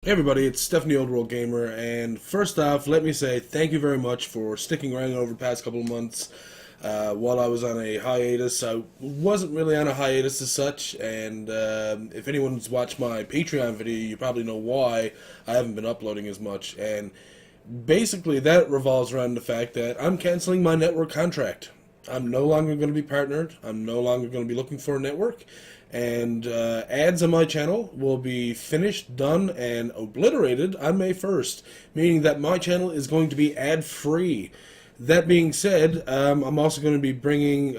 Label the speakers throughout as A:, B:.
A: Hey everybody, it's Stephanie Old World Gamer, and first off, let me say thank you very much for sticking around over the past couple of months. While I was on a hiatus, I wasn't really on a hiatus as such, and if anyone's watched my Patreon video, you probably know why I haven't been uploading as much. And basically, that revolves around the fact that I'm canceling my network contract. I'm no longer going to be partnered. I'm no longer going to be looking for a network. And ads on my channel will be finished, done, and obliterated on May 1st, meaning that my channel is going to be ad-free. That being said, I'm also going to be bringing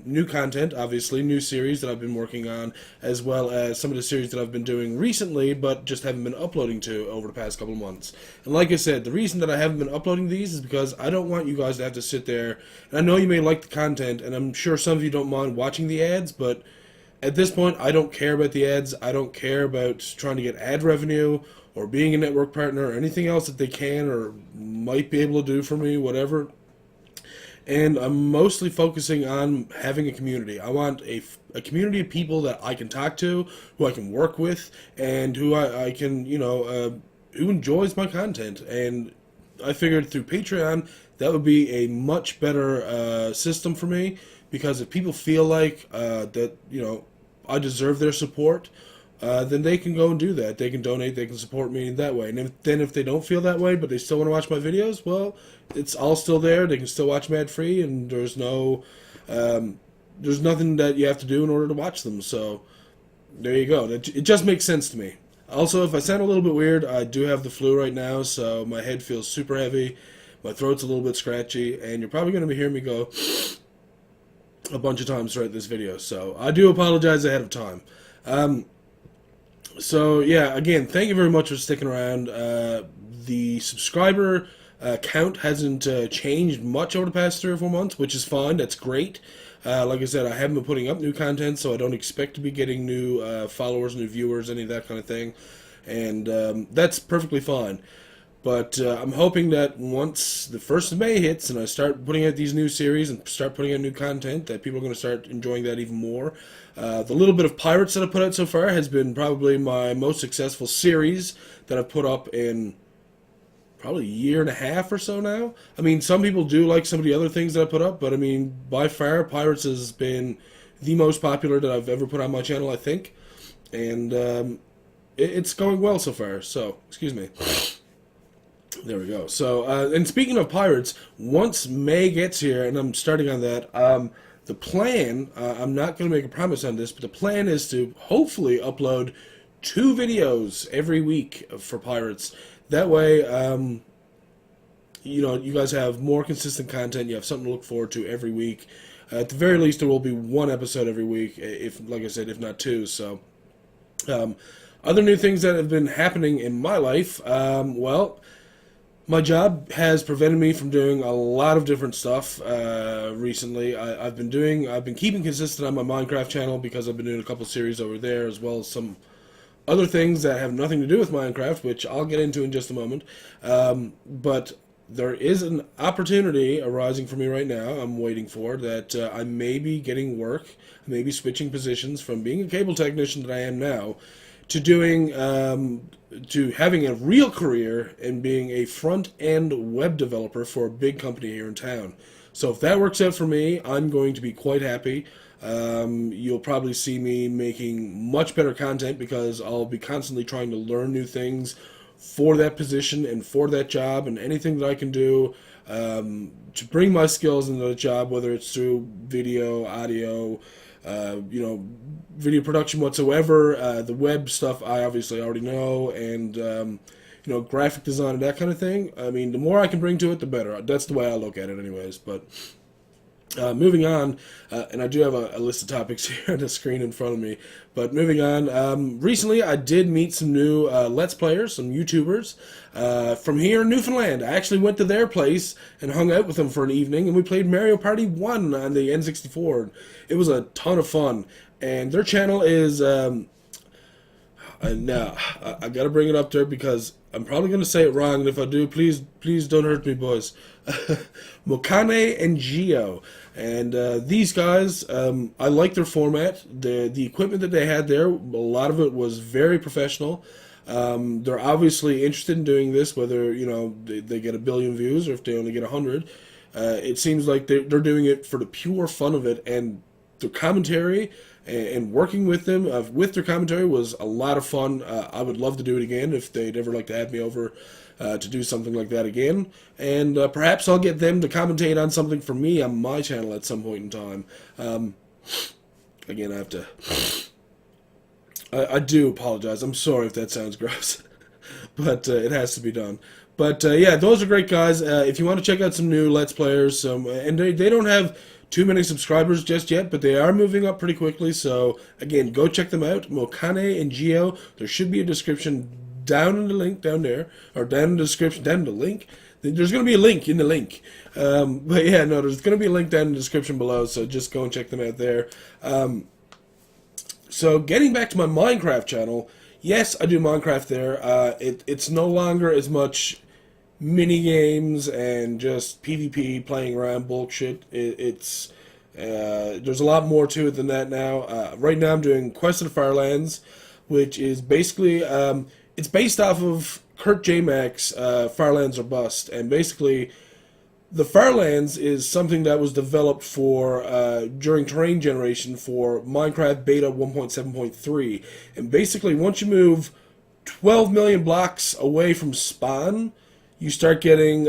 A: new content, obviously, new series that I've been working on, as well as some of the series that I've been doing recently, but just haven't been uploading to over the past couple of months. And like I said, the reason that I haven't been uploading these is because I don't want you guys to have to sit there. And I know you may like the content, and I'm sure some of you don't mind watching the ads, but at this point, I don't care about the ads. I don't care about trying to get ad revenue or being a network partner or anything else that they can or might be able to do for me, whatever. And I'm mostly focusing on having a community. I want a community of people that I can talk to, who I can work with, and who I can, who enjoys my content. And I figured through Patreon, that would be a much better system for me, because if people feel like that, I deserve their support, then they can go and do that. They can donate, they can support me that way. And if they don't feel that way, but they still want to watch my videos, well, it's all still there. They can still watch them ad free, and there's nothing that you have to do in order to watch them. So there you go. It just makes sense to me. Also, if I sound a little bit weird, I do have the flu right now, so my head feels super heavy. My throat's a little bit scratchy, and you're probably going to be hearing me go a bunch of times throughout this video. So I do apologize ahead of time. So yeah, again, thank you very much for sticking around. The subscriber count hasn't changed much over the past 3 or 4 months, which is fine. That's great. Like I said, I haven't been putting up new content, so I don't expect to be getting new followers, new viewers, any of that kind of thing. And that's perfectly fine. But I'm hoping that once the 1st of May hits and I start putting out these new series and start putting out new content, that people are going to start enjoying that even more. The little bit of Pirates that I've put out so far has been probably my most successful series that I've put up in probably a year and a half or so now. I mean, some people do like some of the other things that I put up, but I mean, by far, Pirates has been the most popular that I've ever put on my channel, I think. And it's going well so far, so, excuse me. There we go. So, and speaking of Pirates, once May gets here, and I'm starting on that, the plan, I'm not going to make a promise on this, but the plan is to hopefully upload 2 videos every week for Pirates. That way, you guys have more consistent content. You have something to look forward to every week. At the very least, there will be 1 episode every week, if, like I said, if not 2. So, other new things that have been happening in my life, well, my job has prevented me from doing a lot of different stuff recently. I've been keeping consistent on my Minecraft channel because I've been doing a couple series over there, as well as some other things that have nothing to do with Minecraft, which I'll get into in just a moment. But there is an opportunity arising for me right now, I'm waiting for, that I may be getting work, I may be switching positions from being a cable technician that I am now, to doing to having a real career and being a front-end web developer for a big company here in town. So if that works out for me, I'm going to be quite happy. You'll probably see me making much better content because I'll be constantly trying to learn new things for that position and for that job, and anything that I can do to bring my skills into the job, whether it's through video, audio, video production whatsoever. The web stuff I obviously already know, and graphic design and that kind of thing. I mean, the more I can bring to it, the better. That's the way I look at it anyways. But moving on, and I do have a list of topics here on the screen in front of me, but moving on, recently I did meet some new Let's Players, some YouTubers from here in Newfoundland. I actually went to their place and hung out with them for an evening, and we played Mario Party 1 on the N64. It was a ton of fun, and their channel is, now, I gotta bring it up there because I'm probably gonna say it wrong, and if I do, please don't hurt me, boys. Mokane and Geo. And these guys, I like their format. The equipment that they had there, a lot of it was very professional. They're obviously interested in doing this, whether they get 1 billion views or if they only get 100. It seems like they're doing it for the pure fun of it, and their commentary and working with them with their commentary was a lot of fun. I would love to do it again if they'd ever like to have me over to do something like that again. And perhaps I'll get them to commentate on something for me on my channel at some point in time. Again, I have to... I do apologize. I'm sorry if that sounds gross. But it has to be done. But yeah, those are great guys. If you want to check out some new Let's Players, and they don't have too many subscribers just yet, but they are moving up pretty quickly. So again, go check them out. Mokane and Geo. There should be a description down in the link down there, or down in the description, down in the link. There's going to be a link in the link. But yeah, no, there's going to be a link down in the description below. So just go and check them out there. So getting back to my Minecraft channel, yes, I do Minecraft there. It's no longer as much mini games and just PvP playing around bullshit. It's there's a lot more to it than that now. Right now I'm doing Quest of the Firelands, which is basically it's based off of Kurt J. Mack's Firelands or Bust, and basically the Firelands is something that was developed for during terrain generation for Minecraft Beta 1.7.3, and basically once you move 12 million blocks away from spawn, you start getting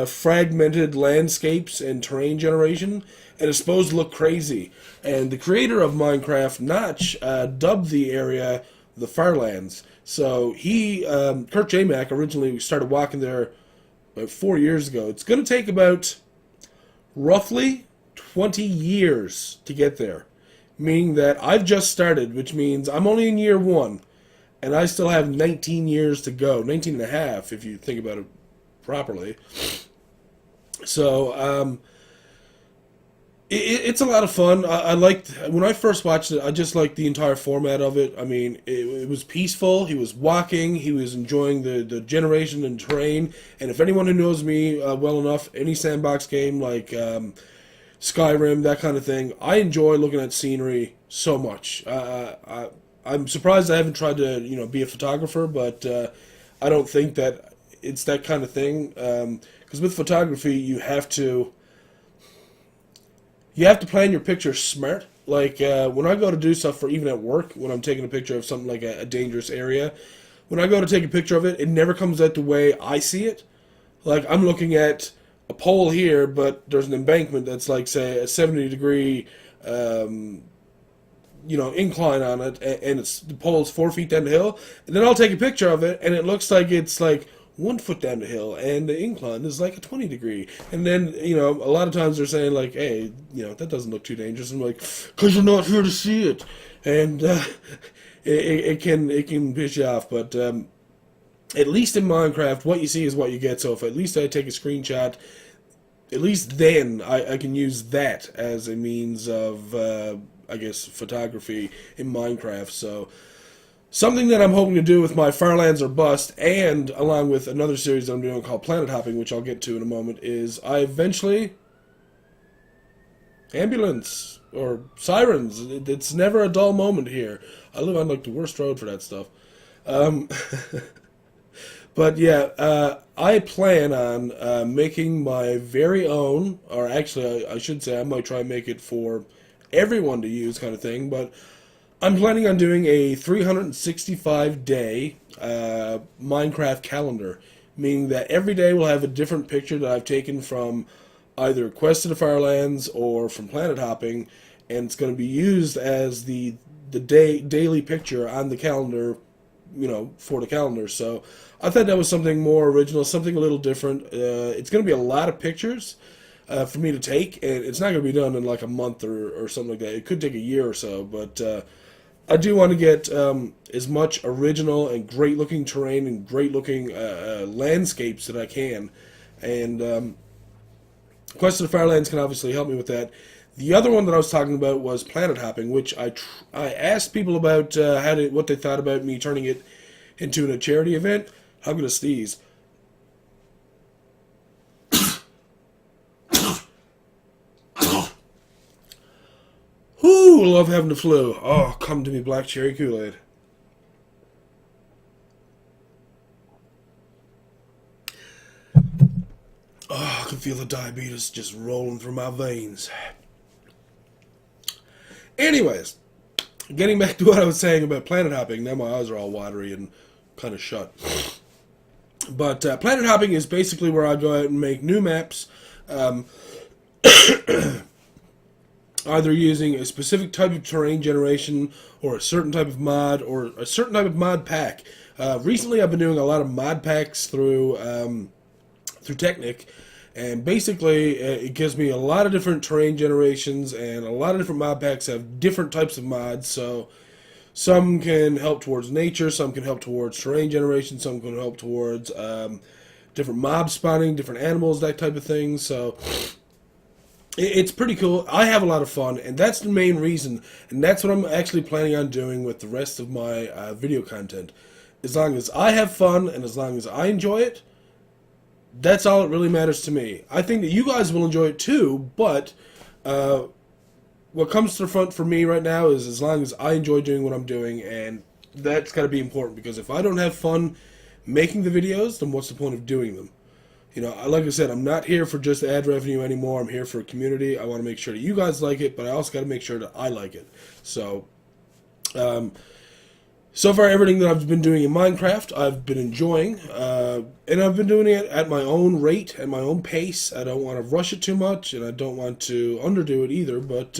A: fragmented landscapes and terrain generation, and it's supposed to look crazy. And the creator of Minecraft, Notch, dubbed the area the Firelands. So he, Kurt J. Mack, originally started walking there about 4 years ago. It's going to take about roughly 20 years to get there, meaning that I've just started, which means I'm only in year 1, and I still have 19 years to go, 19 and a half if you think about it properly. So it's a lot of fun. I liked, when I first watched it, I just liked the entire format of it. I mean, it was peaceful. He was walking. He was enjoying the generation and terrain. And if anyone who knows me well enough, any sandbox game like Skyrim, that kind of thing, I enjoy looking at scenery so much. I'm surprised I haven't tried to be a photographer, but I don't think that it's that kind of thing. Because with photography, you have to plan your pictures smart. Like, when I go to do stuff for even at work, when I'm taking a picture of something like a dangerous area, when I go to take a picture of it, it never comes out the way I see it. Like, I'm looking at a pole here, but there's an embankment that's like, say, a 70-degree, incline on it, and the pole's 4 feet down the hill, and then I'll take a picture of it, and it looks like it's like 1 foot down the hill, and the incline is like a 20-degree. And then, a lot of times they're saying, like, hey, that doesn't look too dangerous. I'm like, because you're not here to see it. And it can piss you off. But at least in Minecraft, what you see is what you get. So if at least I take a screenshot, at least then I can use that as a means of, photography in Minecraft. So something that I'm hoping to do with my Firelands or Bust, and along with another series that I'm doing called Planethopping, which I'll get to in a moment, is I eventually... ambulance, or sirens. It's never a dull moment here. I live on, like, the worst road for that stuff. But, yeah, I plan on making my very own, or actually, I should say I might try and make it for everyone to use kind of thing, but I'm planning on doing a 365-day Minecraft calendar, meaning that every day will have a different picture that I've taken from either Quest of the Firelands or from Planethopping, and it's going to be used as the daily picture on the calendar, for the calendar. So I thought that was something more original, something a little different. It's going to be a lot of pictures for me to take, and it's not going to be done in like a month or something like that. It could take a year or so, but I do want to get as much original and great-looking terrain and great-looking landscapes that I can. And Quest of the Firelands can obviously help me with that. The other one that I was talking about was Planethopping, which I asked people about what they thought about me turning it into a charity event. I'm going to sneeze. Whoo, love having the flu. Oh, come to me, black cherry Kool-Aid. Oh, I can feel the diabetes just rolling through my veins. Anyways, getting back to what I was saying about planet hopping. Now my eyes are all watery and kind of shut. But planet hopping is basically where I go out and make new maps, either using a specific type of terrain generation or a certain type of mod or a certain type of mod pack. Recently, I've been doing a lot of mod packs through Technic, and basically it gives me a lot of different terrain generations, and a lot of different mod packs have different types of mods. So some can help towards nature, some can help towards terrain generation, some can help towards different mob spawning, different animals, that type of thing. So it's pretty cool. I have a lot of fun, and that's the main reason, and that's what I'm actually planning on doing with the rest of my video content. As long as I have fun and as long as I enjoy it, that's all it really matters to me. I think that you guys will enjoy it too, but what comes to the front for me right now is as long as I enjoy doing what I'm doing, and that's got to be important, because if I don't have fun making the videos, then what's the point of doing them? You know, like I said, I'm not here for just ad revenue anymore. I'm here for a community. I want to make sure that you guys like it, but I also got to make sure that I like it. So, so far, everything that I've been doing in Minecraft, I've been enjoying, and I've been doing it at my own rate, at my own pace. I don't want to rush it too much, and I don't want to underdo it either, but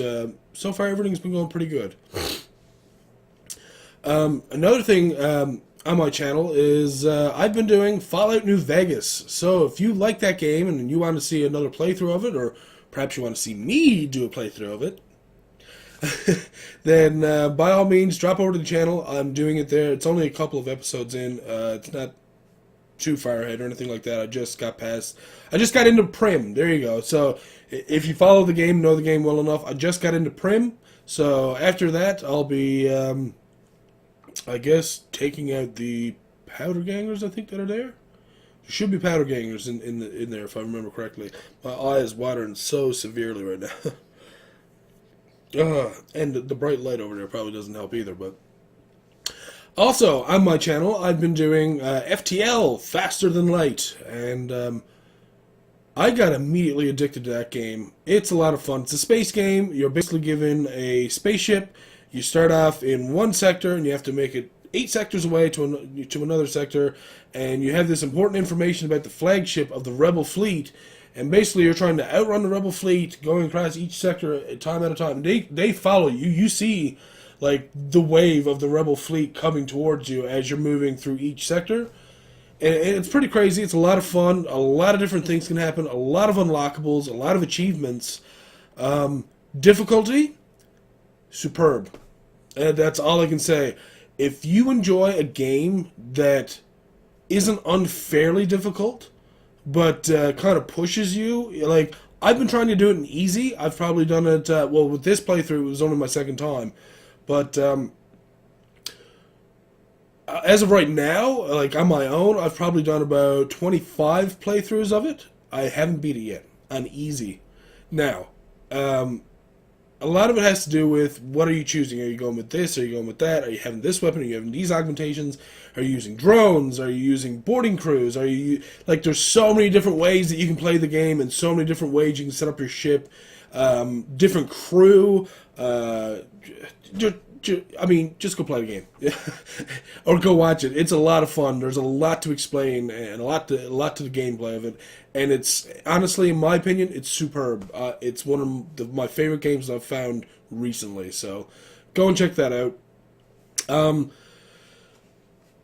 A: so far, everything's been going pretty good. Another thing on my channel is I've been doing Fallout New Vegas. So if you like that game and you want to see another playthrough of it, or perhaps you want to see me do a playthrough of it, then by all means drop over to the channel. I'm doing it there. It's only a couple of episodes in. It's not too far ahead or anything like that. I just got into Prim. There you go. So if you follow the game, know the game well enough, I just got into Prim. So after that, I'll be I guess taking out the powder gangers, I think, that are there. There should be powder gangers in there, if I remember correctly. My eye is watering so severely right now. And the bright light over there probably doesn't help either. But also, on my channel, I've been doing FTL, Faster Than Light. And I got immediately addicted to that game. It's a lot of fun. It's a space game. You're basically given a spaceship. You start off in one sector, and you have to make it 8 sectors away to another sector, and you have this important information about the flagship of the Rebel fleet, and basically you're trying to outrun the Rebel fleet, going across each sector time at a time. They follow you. You see, like, the wave of the Rebel fleet coming towards you as you're moving through each sector, and it's pretty crazy. It's a lot of fun. A lot of different things can happen. A lot of unlockables. A lot of achievements. Difficulty? Superb. And that's all I can say. If you enjoy a game that isn't unfairly difficult, but kind of pushes you, like, I've been trying to do it in easy. I've probably done it, well, with this playthrough, it was only my second time. But as of right now, like, on my own, I've probably done about 25 playthroughs of it. I haven't beat it yet on easy. Now, a lot of it has to do with what are you choosing. Are you going with this? Are you going with that? Are you having this weapon? Are you having these augmentations? Are you using drones? Are you using boarding crews? Are you, like, there's so many different ways that you can play the game, and so many different ways you can set up your ship, different crew. I mean, just go play the game, or go watch it. It's a lot of fun. There's a lot to explain and a lot to the gameplay of it. And it's honestly, in my opinion, it's superb. It's one of my favorite games I've found recently. So go and check that out.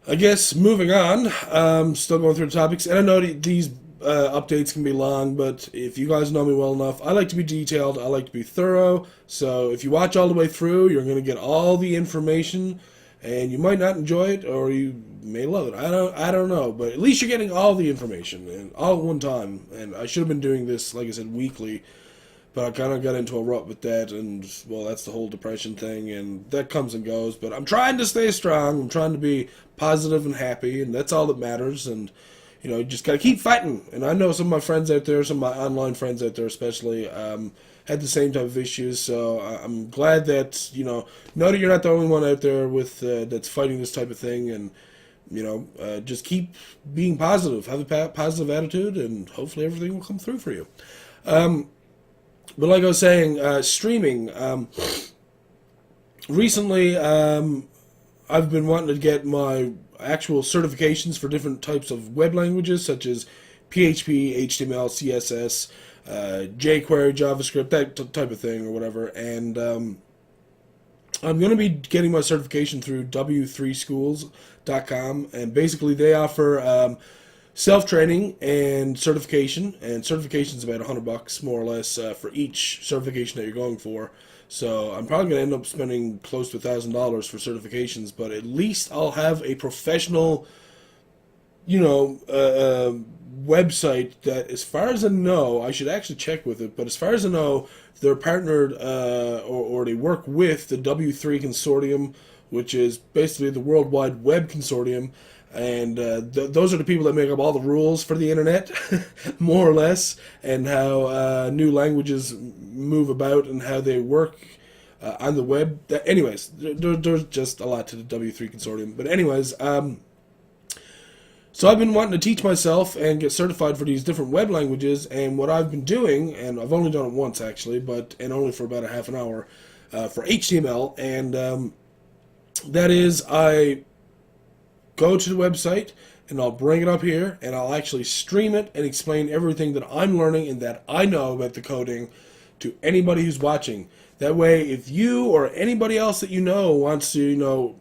A: I guess moving on. Still going through the topics, and I know these updates can be long, but if you guys know me well enough, I like to be detailed, I like to be thorough, so if you watch all the way through, you're going to get all the information, and you might not enjoy it, or you may love it. I don't know, but at least you're getting all the information, and all at one time, and I should have been doing this, like I said, weekly, but I kind of got into a rut with that, and, well, that's the whole depression thing, and that comes and goes, but I'm trying to stay strong, I'm trying to be positive and happy, and that's all that matters, and you know, you just gotta keep fighting. And I know some of my friends out there, some of my online friends out there especially, had the same type of issues. So I'm glad that, know that you're not the only one out there with that's fighting this type of thing. And just keep being positive, have a positive attitude, and hopefully everything will come through for you. But like I was saying, streaming. Recently, I've been wanting to get my actual certifications for different types of web languages, such as PHP, HTML, CSS, jQuery, JavaScript, that type of thing, or whatever. And I'm going to be getting my certification through w3schools.com, and basically they offer self-training and certification, and certification is about $100 more or less for each certification that you're going for. So I'm probably going to end up spending close to $1,000 for certifications, but at least I'll have a professional, website that, as far as I know, I should actually check with it, but as far as I know, they're partnered or they work with the W3 Consortium, which is basically the World Wide Web Consortium, and those are the people that make up all the rules for the internet, more or less, and how new languages move about and how they work on the web. Anyways, there's just a lot to the W3 Consortium. But anyways, so I've been wanting to teach myself and get certified for these different web languages, and what I've been doing, and I've only done it once actually, and only for about a half an hour, for HTML, and that is I go to the website and I'll bring it up here and I'll actually stream it and explain everything that I'm learning and that I know about the coding to anybody who's watching. That way, if you or anybody else that you know wants to,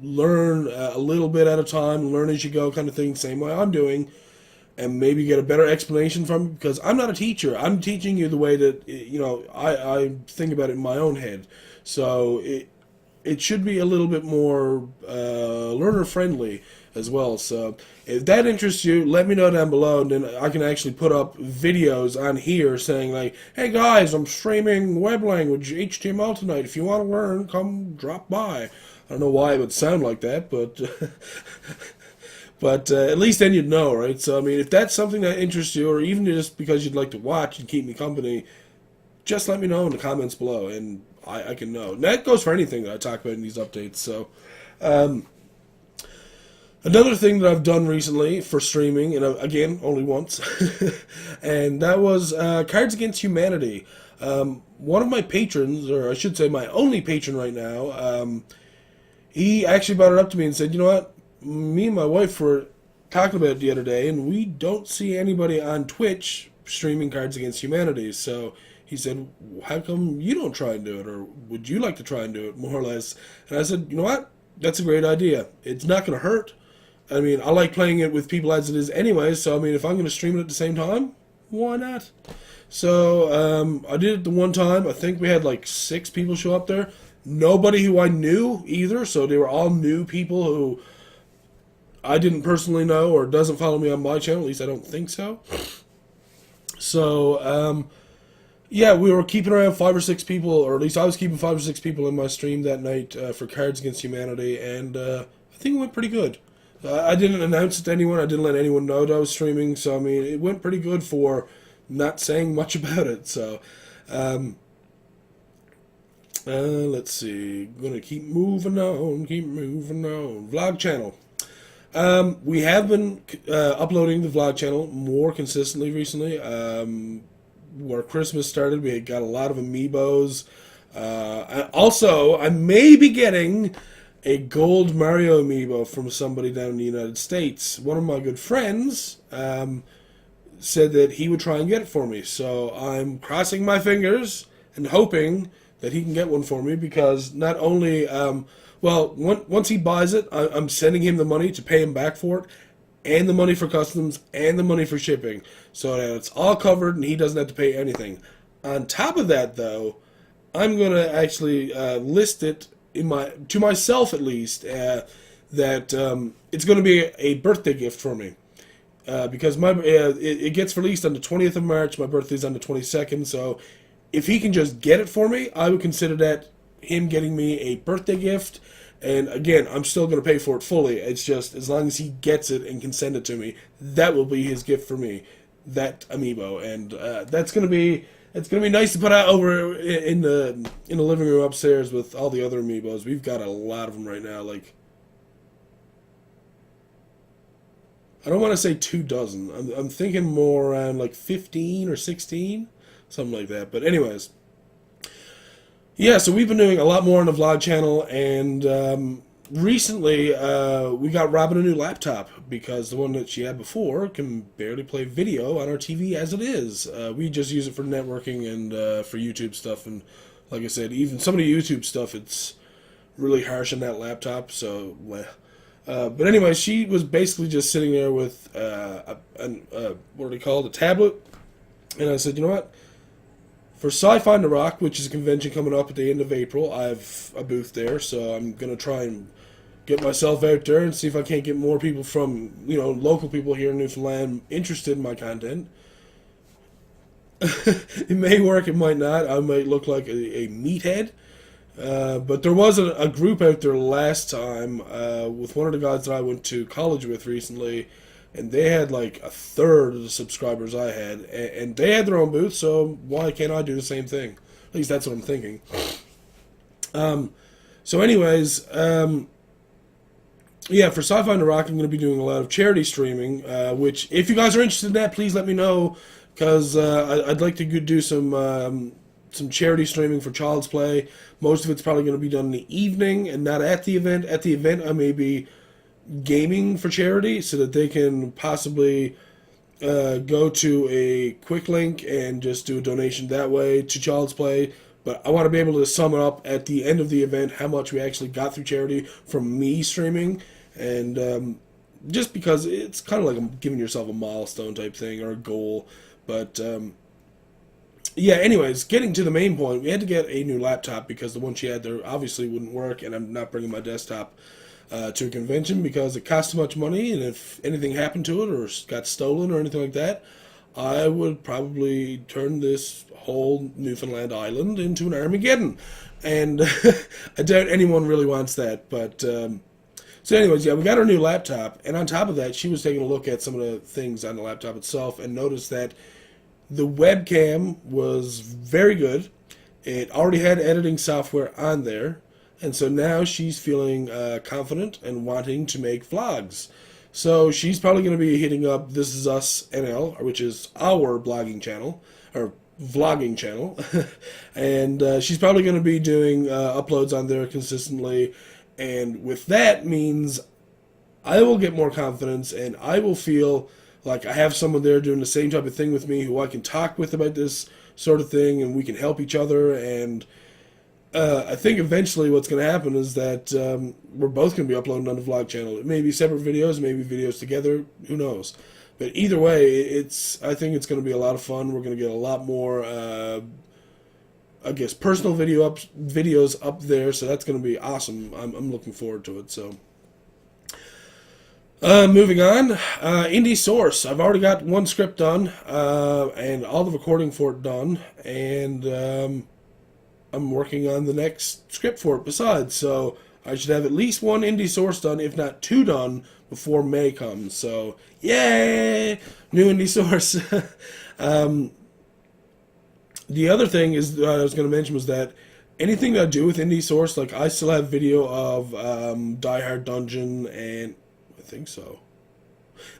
A: learn a little bit at a time, learn as you go kind of thing, same way I'm doing, and maybe get a better explanation from it, because I'm not a teacher. I'm teaching you the way that, I think about it in my own head. So it should be a little bit more learner-friendly as well. So if that interests you, let me know down below, and then I can actually put up videos on here saying like, hey guys, I'm streaming web language HTML tonight. If you want to learn, come drop by. I don't know why it would sound like that, but but at least then you'd know, right? So, I mean, if that's something that interests you, or even just because you'd like to watch and keep me company, just let me know in the comments below, and I can know. And that goes for anything that I talk about in these updates. So, another thing that I've done recently for streaming, and again, only once, and that was Cards Against Humanity. One of my patrons, or I should say my only patron right now, he actually brought it up to me and said, you know what, me and my wife were talking about it the other day, and we don't see anybody on Twitch streaming Cards Against Humanity. So he said, how come you don't try and do it, or would you like to try and do it, more or less? And I said, you know what, that's a great idea. It's not going to hurt. I mean, I like playing it with people as it is anyway, so I mean, if I'm going to stream it at the same time, why not? So I did it the one time. I think we had like 6 people show up there. Nobody who I knew either, so they were all new people who I didn't personally know or doesn't follow me on my channel. At least I don't think so. So, yeah, we were keeping around 5 or 6 people, or at least I was keeping 5 or 6 people in my stream that night for Cards Against Humanity, and I think it went pretty good. I didn't announce it to anyone. I didn't let anyone know that I was streaming, so, I mean, it went pretty good for not saying much about it. So, let's see. Gonna keep moving on. Vlog channel. We have been uploading the vlog channel more consistently recently. Where Christmas started, we got a lot of amiibos. Also, I may be getting a gold Mario amiibo from somebody down in the United States. One of my good friends said that he would try and get it for me. So I'm crossing my fingers and hoping that he can get one for me, because not only, once he buys it, I'm sending him the money to pay him back for it, and the money for customs, and the money for shipping, so that it's all covered and he doesn't have to pay anything. On top of that, though, I'm going to actually list it to myself at least, that it's going to be a birthday gift for me. Because it gets released on the 20th of March, my birthday's on the 22nd, so if he can just get it for me, I would consider that him getting me a birthday gift. And again, I'm still going to pay for it fully. It's just, as long as he gets it and can send it to me, that will be his gift for me, that amiibo. And it's going to be nice to put out over in the living room upstairs with all the other amiibos. We've got a lot of them right now. Like, I don't want to say 2 dozen. I'm thinking more around like 15 or 16, something like that. But anyways, yeah. So we've been doing a lot more on the vlog channel, and recently we got Robin a new laptop because the one that she had before can barely play video on our TV as it is. We just use it for networking and for YouTube stuff, and like I said, even some of the YouTube stuff, it's really harsh on that laptop. So, but anyway, she was basically just sitting there with what do they call it, a tablet, and I said, you know what? For SciFi in the Rock, which is a convention coming up at the end of April, I have a booth there, so I'm gonna try and get myself out there and see if I can't get more people from, local people here in Newfoundland interested in my content. It may work, it might not. I might look like a meathead. But there was a group out there last time with one of the guys that I went to college with recently, and they had like a third of the subscribers I had, and they had their own booth, so why can't I do the same thing? At least that's what I'm thinking. So anyways, yeah, for SciFi and the Rock, I'm going to be doing a lot of charity streaming, which, if you guys are interested in that, please let me know, because I'd like to do some charity streaming for Child's Play. Most of it's probably going to be done in the evening and not at the event. At the event, I may be gaming for charity so that they can possibly go to a quick link and just do a donation that way to Child's Play. But I want to be able to sum it up at the end of the event how much we actually got through charity from me streaming. And just because it's kind of like giving yourself a milestone type thing or a goal. But yeah, anyways, getting to the main point, we had to get a new laptop because the one she had there obviously wouldn't work, and I'm not bringing my desktop to a convention because it costs too much money, and if anything happened to it or got stolen or anything like that, I would probably turn this whole Newfoundland island into an Armageddon. And I doubt anyone really wants that. But so anyways, yeah, we got our new laptop, and on top of that, she was taking a look at some of the things on the laptop itself and noticed that the webcam was very good. It already had editing software on there, and so now she's feeling confident and wanting to make vlogs. So she's probably going to be hitting up This Is Us NL, which is our blogging channel, or vlogging channel, and she's probably going to be doing uploads on there consistently, and with that means I will get more confidence, and I will feel like I have someone there doing the same type of thing with me who I can talk with about this sort of thing, and we can help each other. And I think eventually what's going to happen is that we're both going to be uploading on the vlog channel. It may be separate videos, maybe videos together, who knows. But either way, I think it's going to be a lot of fun. We're going to get a lot more, I guess, personal videos up there, so that's going to be awesome. I'm looking forward to it, so... moving on, Indie Source. I've already got one script done, and all the recording for it done, and I'm working on the next script for it besides, so I should have at least one Indie Source done, if not 2 done, before May comes, so yay! New Indie Source. The other thing is I was going to mention was that anything that I do with Indie Source, like I still have video of Die Hard Dungeon, and I think so.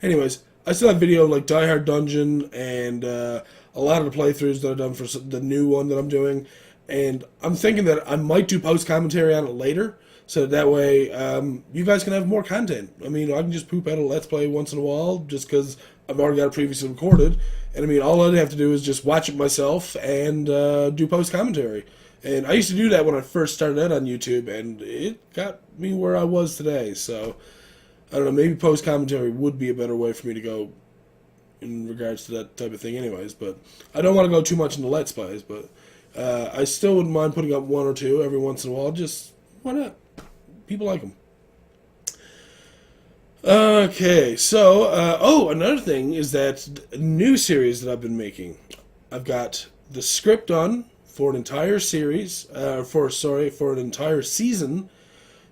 A: Anyways, I still have video of like Die Hard Dungeon and a lot of the playthroughs that I've done for the new one that I'm doing. And I'm thinking that I might do post-commentary on it later, so that way you guys can have more content. I mean, I can just poop out a Let's Play once in a while just because I've already got it previously recorded. And I mean, all I'd have to do is just watch it myself and do post-commentary. And I used to do that when I first started out on YouTube, and it got me where I was today, so... I don't know, maybe post-commentary would be a better way for me to go in regards to that type of thing anyways, but I don't want to go too much into Let's Plays, but I still wouldn't mind putting up 1 or 2 every once in a while, just, why not? People like them. Okay, so, another thing is that a new series that I've been making. I've got the script done for an entire series, for an entire season.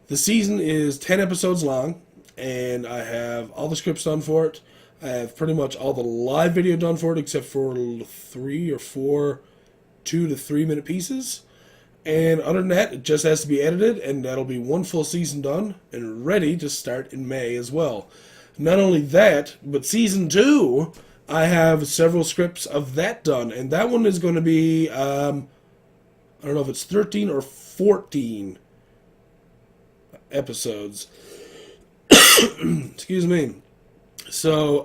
A: The season is 10 episodes long, and I have all the scripts done for it. I have pretty much all the live video done for it, except for 3 or 4 2 to 3 minute pieces. And other than that, it just has to be edited, and that'll be one full season done and ready to start in May as well. Not only that, but season 2, I have several scripts of that done, and that one is going to be I don't know if it's 13 or 14 episodes. Excuse me. So,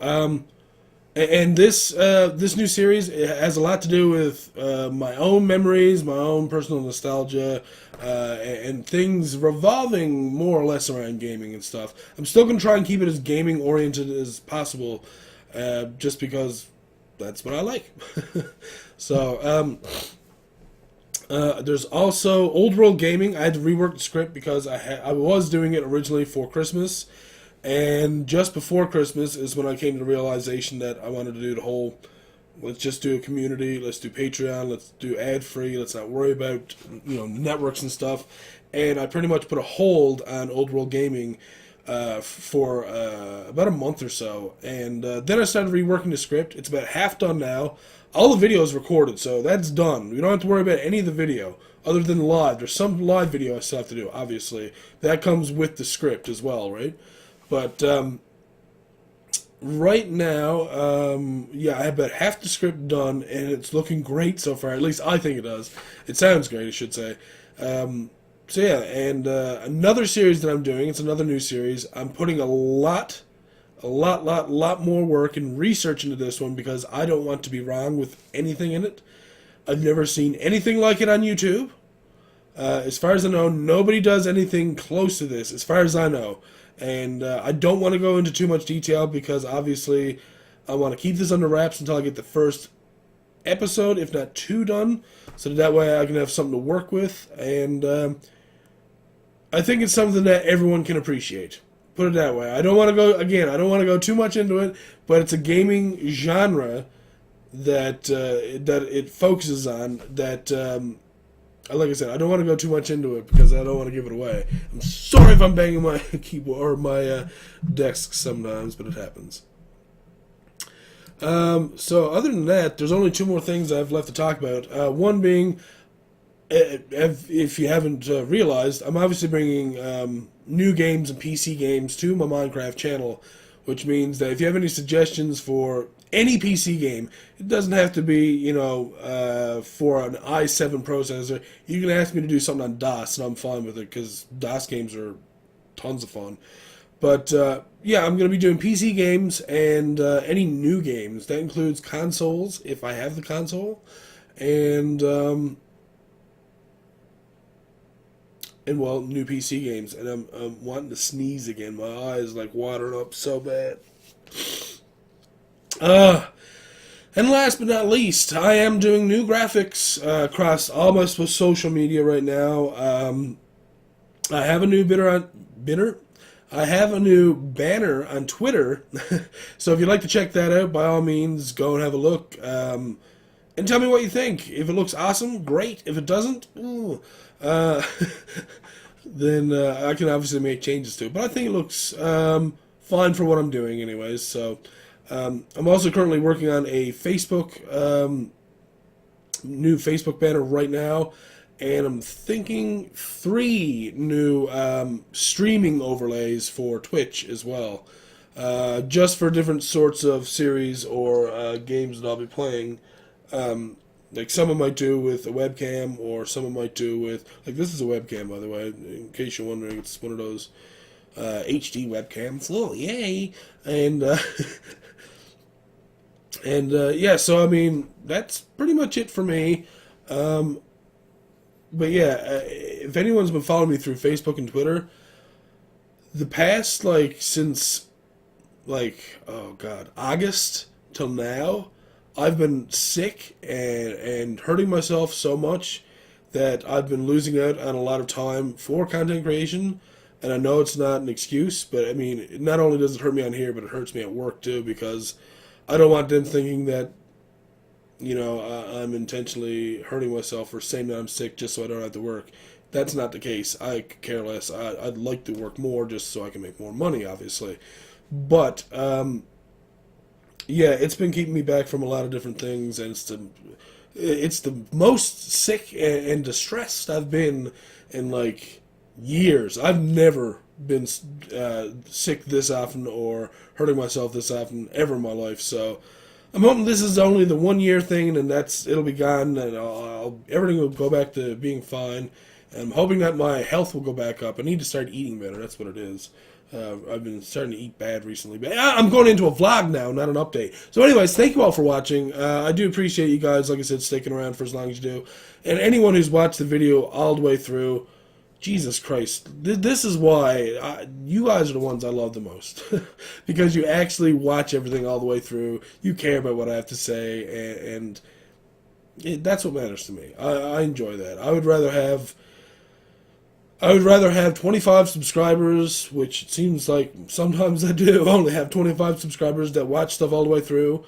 A: and this new series, it has a lot to do with my own memories, my own personal nostalgia, and things revolving more or less around gaming and stuff. I'm still going to try and keep it as gaming oriented as possible, just because that's what I like. So, there's also Old World Gaming. I had to rework the script because I was doing it originally for Christmas, and just before Christmas is when I came to the realization that I wanted to do the whole, let's just do a community, let's do Patreon, let's do ad free, let's not worry about networks and stuff, and I pretty much put a hold on Old World Gaming for about a month or so, and then I started reworking the script. It's about half done now. All the video is recorded, so that's done. We don't have to worry about any of the video, other than live. There's some live video I still have to do, obviously. That comes with the script as well, right? But right now, I have about half the script done, and it's looking great so far. At least I think it does. It sounds great, I should say. So yeah, and another series that I'm doing, it's another new series. I'm putting a lot more work and research into this one because I don't want to be wrong with anything in it. I've never seen anything like it on YouTube. As far as I know, nobody does anything close to this, as far as I know. And I don't want to go into too much detail because obviously I want to keep this under wraps until I get the first episode, if not 2, done, so that way I can have something to work with. And I think it's something that everyone can appreciate. Put it that way. I don't want to go too much into it, but it's a gaming genre that it focuses on. That, like I said, I don't want to go too much into it because I don't want to give it away. I'm sorry if I'm banging my keyboard or my desk sometimes, but it happens. So other than that, there's only 2 more things I've left to talk about. One being, if you haven't realized, I'm obviously bringing new games and PC games to my Minecraft channel, which means that if you have any suggestions for any PC game, it doesn't have to be, for an i7 processor. You can ask me to do something on DOS, and I'm fine with it, because DOS games are tons of fun. But, I'm going to be doing PC games and any new games. That includes consoles, if I have the console, and new PC games. And I'm wanting to sneeze again. My eyes watering up so bad. And last but not least, I am doing new graphics across all my social media right now. I have a new I have a new banner on Twitter. So if you'd like to check that out, by all means, go and have a look. And tell me what you think. If it looks awesome, great. If it doesn't, then I can obviously make changes to it. But I think it looks fine for what I'm doing anyways. So I'm also currently working on a new Facebook banner right now. And I'm thinking 3 new streaming overlays for Twitch as well. Just for different sorts of series or games that I'll be playing. Some I might do with a webcam, or some I might do with... this is a webcam, by the way, in case you're wondering. It's one of those HD webcams. Oh, yay! And, so, I mean, that's pretty much it for me. But yeah, if anyone's been following me through Facebook and Twitter, the past, since, August till now, I've been sick and hurting myself so much that I've been losing out on a lot of time for content creation. And I know it's not an excuse, but I mean, not only does it hurt me on here, but it hurts me at work too, because I don't want them thinking that I'm intentionally hurting myself or saying that I'm sick just so I don't have to work. That's not the case. I could care less. I'd like to work more just so I can make more money, obviously. But, it's been keeping me back from a lot of different things, and it's the most sick and distressed I've been in, years. I've never been sick this often or hurting myself this often ever in my life. So I'm hoping this is only the 1 year thing, and it'll be gone, and everything will go back to being fine. And I'm hoping that my health will go back up. I need to start eating better. That's what it is. I've been starting to eat bad recently. But I'm going into a vlog now, not an update. So anyways, thank you all for watching. I do appreciate you guys, like I said, sticking around for as long as you do. And anyone who's watched the video all the way through, Jesus Christ, this is why you guys are the ones I love the most. Because you actually watch everything all the way through. You care about what I have to say, and that's what matters to me. I enjoy that. I would rather have 25 subscribers, which it seems like sometimes I do only have 25 subscribers that watch stuff all the way through.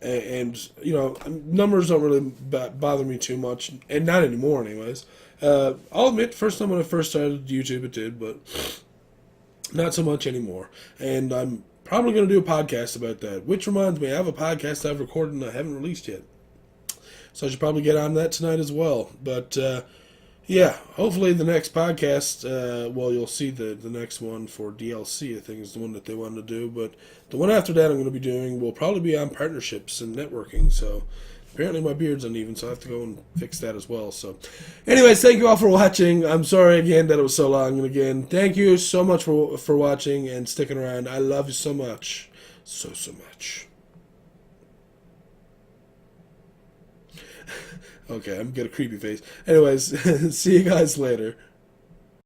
A: And you know, numbers don't really bother me too much, and not anymore anyways. I'll admit, first time when I first started YouTube it did, but not so much anymore. And I'm probably going to do a podcast about that, which reminds me, I have a podcast I've recorded and I haven't released yet. So I should probably get on that tonight as well. But yeah, hopefully the next podcast, well, you'll see the next one for DLC, I think is the one that they wanted to do. But the one after that I'm going to be doing will probably be on partnerships and networking. So apparently my beard's uneven, so I have to go and fix that as well. So anyways, thank you all for watching. I'm sorry again that it was so long. And again, thank you so much for watching and sticking around. I love you so much. So much. Okay, I'm getting a creepy face. Anyways, see you guys later.